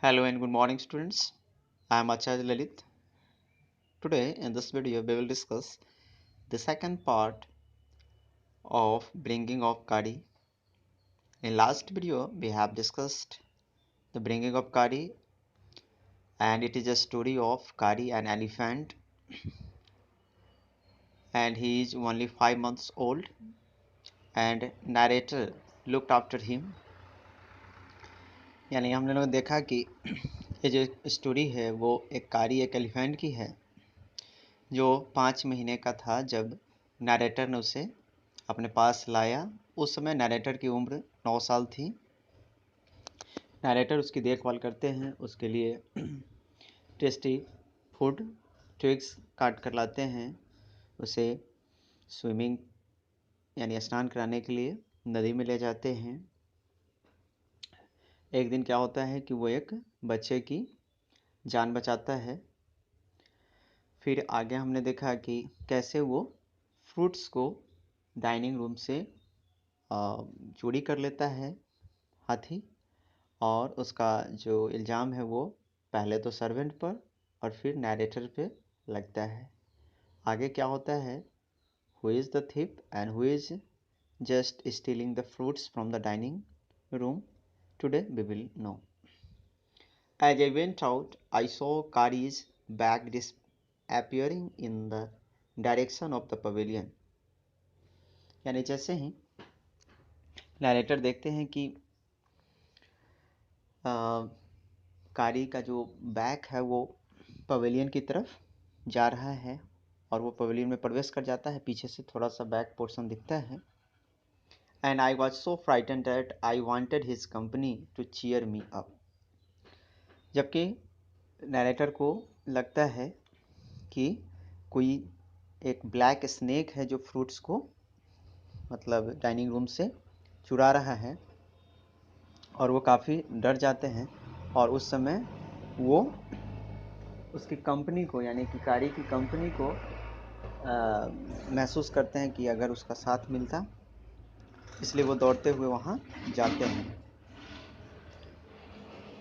Hello and good morning, students. I am Acharya Lalit. Today, in this video, we will discuss the second part of bringing of Kadi. In last video, we have discussed the bringing of Kadi, and it is a story of Kadi, an elephant, and he is only 5 months old, and narrator looked after him. यानी हम लोगों ने देखा कि ये जो story है वो एक कारी एक एलिफेंट की है जो 5 महीने का था जब नरेटर ने उसे अपने पास लाया। उस समय नरेटर की उम्र 9 साल थी। नरेटर उसकी देखभाल करते हैं, उसके लिए टेस्टी फूड ट्विक्स काट कर लाते हैं, उसे स्विमिंग यानी स्नान कराने के लिए नदी में ले जाते हैं। एक दिन क्या होता है कि वो एक बच्चे की जान बचाता है। फिर आगे हमने देखा कि कैसे वो फ्रूट्स को डाइनिंग रूम से चोरी कर लेता है हाथी, और उसका जो इल्ज़ाम है वो पहले तो सर्वेंट पर और फिर नैरेटर पे लगता है। आगे क्या होता है, who is the thief and who is just stealing the fruits from the dining room, today we will know. As I went out I saw Kari's bag disappearing in the direction of the pavilion। यानी जैसे ही narrator देखते हैं कि कारी का जो bag है वो पवेलियन की तरफ जा रहा है और वो पवेलियन में प्रवेश कर जाता है। पीछे से थोड़ा सा बैक पोर्शन दिखता है। And I was so frightened that I wanted his company to cheer me up. जबकि नरेटर को लगता है कि कोई एक ब्लैक स्नेक है जो फ्रूट्स को मतलब डाइनिंग रूम से चुरा रहा है, और वो काफ़ी डर जाते हैं। और उस समय वो उसकी कंपनी को यानी कि कारी की कंपनी को महसूस करते हैं कि अगर उसका साथ मिलता, इसलिए वो दौड़ते हुए वहाँ जाते हैं।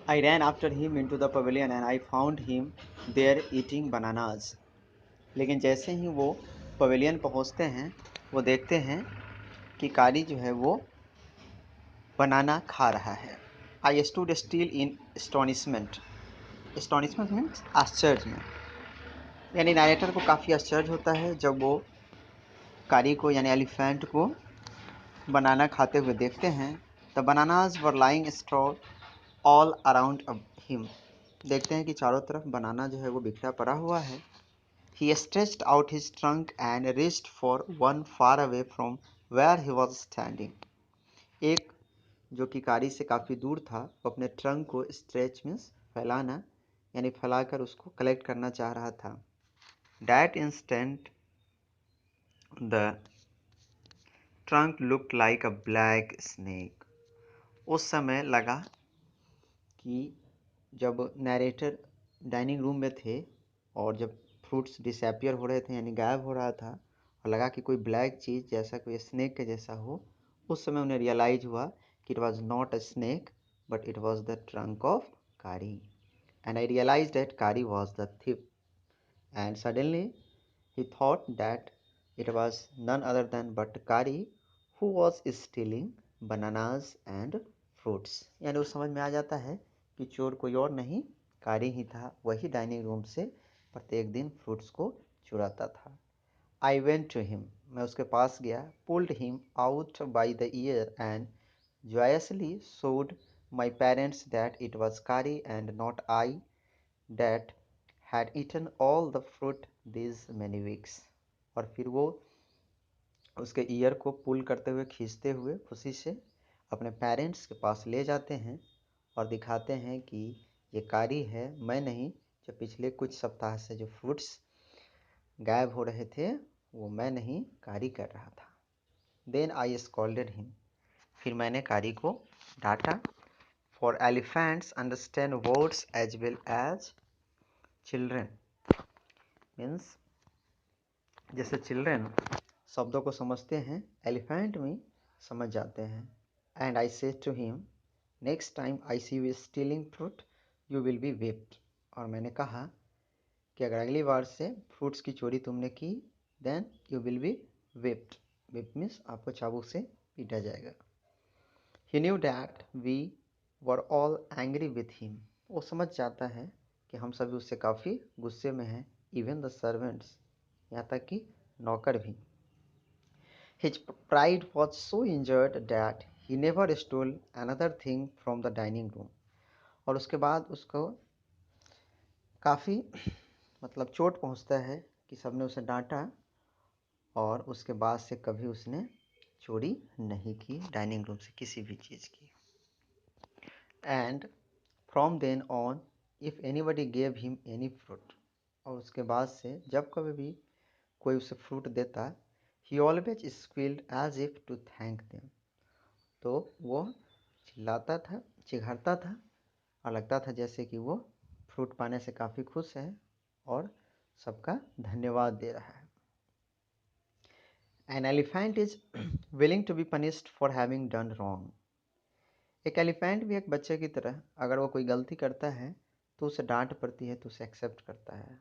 I ran after him into the pavilion and I found him there eating bananas। लेकिन जैसे ही वो पवेलियन पहुँचते हैं वो देखते हैं कि कारी जो है वो बनाना खा रहा है। I stood still in astonishment। astonishment means आश्चर्य में, यानी नारेटर को काफ़ी आश्चर्य होता है जब वो कारी को यानी एलिफेंट को बनाना खाते हुए देखते हैं। The bananas were lying straw all around him. देखते हैं कि चारों तरफ बनाना जो है वो बिखरा पड़ा हुआ है। He stretched out his trunk and reached for one far away from where he was standing. एक जो कि कारी से काफ़ी दूर था, वो अपने ट्रंक को स्ट्रेच मीन्स फैलाना यानी फैलाकर उसको कलेक्ट करना चाह रहा था। That instant the trunk looked like a black snake. उस समय लगा कि जब नैरेटर डाइनिंग रूम में थे और जब फ्रूट्स डिसअपियर हो रहे थे यानी गायब हो रहा था और लगा कि कोई ब्लैक चीज़ जैसा कोई स्नेक के जैसा हो, उस समय उन्हें रियलाइज हुआ कि it was not a snake but it was the trunk of Kari. And I realise that Kari was the thief and suddenly he thought that it was none other than but Kari who was stealing bananas and fruits। यानी उस समझ में आ जाता है कि चोर कोई और नहीं, कारी ही था। वही डाइनिंग रूम से प्रत्येक दिन फ्रूट्स को चुराता था। I went to him. मैं उसके पास गया। Pulled him out by the ear and joyously showed my parents that it was Kari and not I that had eaten all the fruit these many weeks। और फिर वो उसके year को पुल करते हुए खींचते हुए खुशी से अपने पेरेंट्स के पास ले जाते हैं और दिखाते हैं कि ये कारी है, मैं नहीं, जो पिछले कुछ सप्ताह से जो फ्रूट्स गायब हो रहे थे वो मैं नहीं, कारी कर रहा था। Then I scolded him. फिर मैंने कारी को डांटा। For elephants understand words as well as children. Means जैसे चिल्ड्रेन शब्दों को समझते हैं, एलिफेंट भी समझ जाते हैं। And I said to him, next time I see you stealing fruit you will be whipped। और मैंने कहा कि अगर अगली बार से फ्रूट्स की चोरी तुमने की then you will be whipped। whip means आपको चाबुक से पीटा जाएगा। He knew that we were all angry with him. वो समझ जाता है कि हम सभी उससे काफ़ी गुस्से में हैं। इवन द सर्वेंट्स, यहाँ तक कि नौकर भी। His pride was so injured that he never stole another thing from the dining room। और उसके बाद उसको काफ़ी मतलब चोट पहुंचता है कि सबने उसे डांटा, और उसके बाद से कभी उसने चोरी नहीं की डाइनिंग रूम से किसी भी चीज़ की। And from then on if anybody gave him any fruit, और उसके बाद से जब कभी भी कोई उसे फ्रूट देता, he always squealed as if to thank them. तो वो चिल्लाता था, चिढ़ाता था, और लगता था जैसे कि वो फ्रूट पाने से काफ़ी खुश है और सबका धन्यवाद दे रहा है। An elephant is willing to be punished for having done wrong. एक एलिफेंट भी एक बच्चे की तरह, अगर वो कोई गलती करता है तो उसे डांट पड़ती है तो उसे एक्सेप्ट करता है,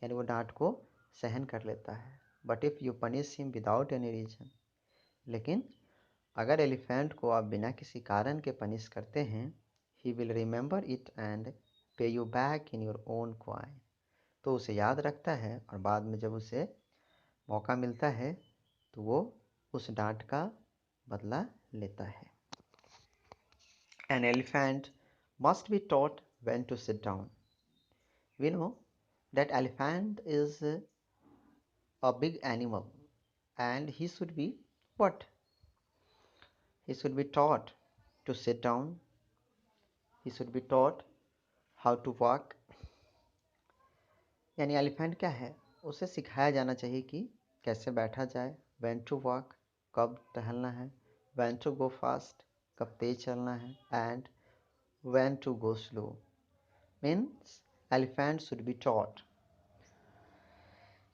यानी वो डांट को सहन कर लेता है। But if you punish him without any reason, लेकिन अगर एलिफेंट को आप बिना किसी कारण के पनिश करते हैं, he will remember it and pay you back in your own coin. तो उसे याद रखता है और बाद में जब उसे मौका मिलता है तो वो उस डांट का बदला लेता है। An elephant must be taught when to sit down। We know that elephant is a big animal and he should be what? He should be taught to sit down. He should be taught how to walk। यानी elephant क्या है, उसे सिखाया जाना चाहिए कि कैसे बैठा जाए, when to walk, कब टहलना है, when to go fast, कब तेज चलना है, and when to go slow। Means elephant should be taught।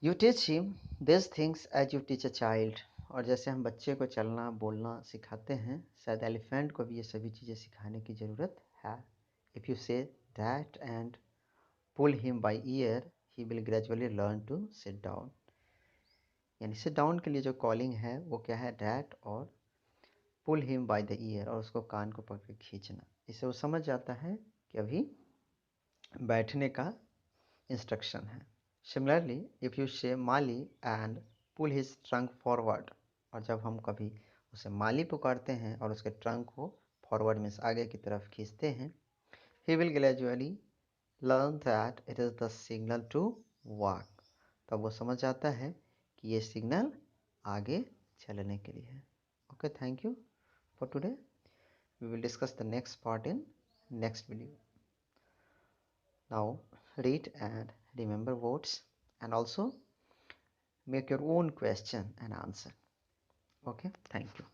You teach him these things as you teach a child। और जैसे हम बच्चे को चलना बोलना सिखाते हैं, शायद एलिफेंट को भी ये सभी चीज़ें सिखाने की ज़रूरत है। If you say that and pull him by ear, he will gradually learn to sit down. यानी सिट डाउन के लिए जो कॉलिंग है वो क्या है, डैट, और pull him by the ear, और उसको कान को पकड़ के खींचना। इससे वो समझ जाता है कि अभी बैठने का इंस्ट्रक्शन है। सिमिलरली इफ़ यू से माली and pull his trunk forward, और जब हम कभी उसे माली पुकारते हैं और उसके ट्रंक को फॉरवर्ड मीन्स आगे की तरफ खींचते हैं, he will gradually learn that it is the signal to walk. तब वो समझ जाता है कि ये सिग्नल आगे चलने के लिए है। Okay, thank you for today. We will discuss the next part in next video. Now read and remember words and also make your own question and answer. Okay, thank you.